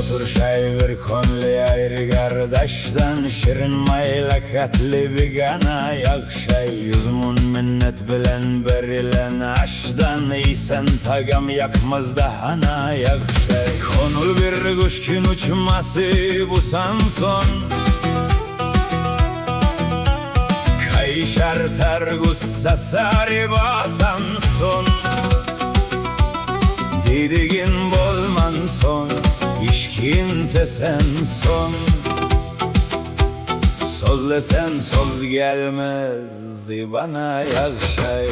Otur şay bir konli ayrı kardeşten, şirin maylakatli bir gana yakşay. Yüzümün minnet bilen berilen aşdan, iyisen tagam yakmaz da hana yakşay. Konul bir kuşkin uçması bu sanson, kayışar tergussa sarı basan son. Didigin bolman son, işkin tesen son. Sözlesen söz gelmez bana yakşay.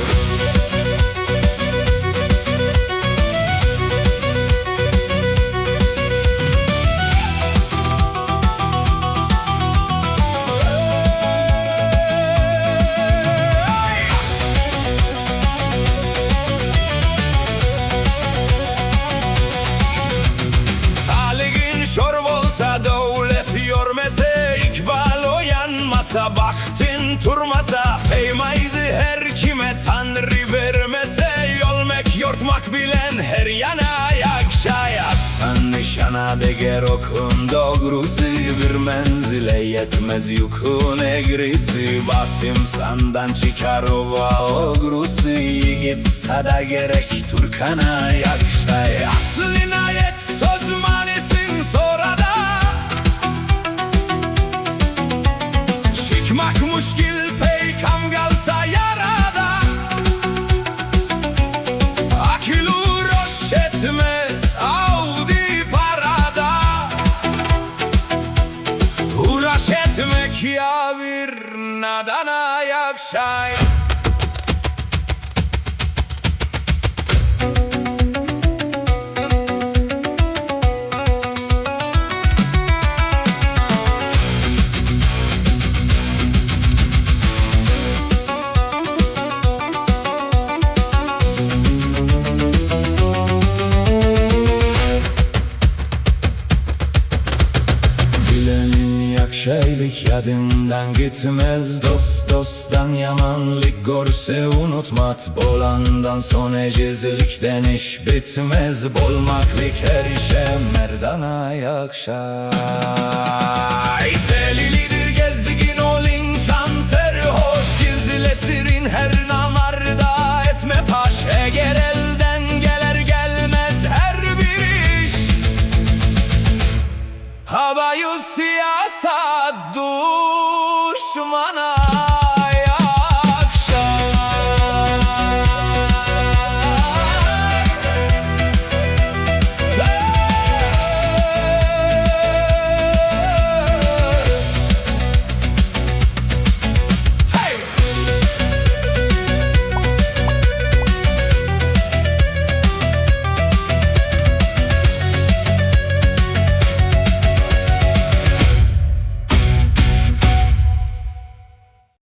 Vaktin turmasa, peymayızı her kime Tanrı vermese, yolmek yortmak bilen her yana yakşay. Atsan nişana deger okun doğrusu, bir menzile yetmez yukun egrisi. Basim sandan çıkar ova ogrusu, yiğit sada gerek Turkana yakşay. Aslına yet söz manisin sonra da, çıkmak muşkil peykam kalsa yarada. Akıl uğraş etmez avdi parada, uğraş etmek ya bir nadana yakşay. Şeylik yadından gitmez, dost dosttan yamanlık görse unutmat. Bolandan son ecizlikten iş bitmez, bolmaklık her işe merdana yakşay. Zelilidir gezgin olin can serhoş, gizlesirin her namarda etme paş. Eğer elden gelir gelmez her bir iş, habayı siyasat düşmana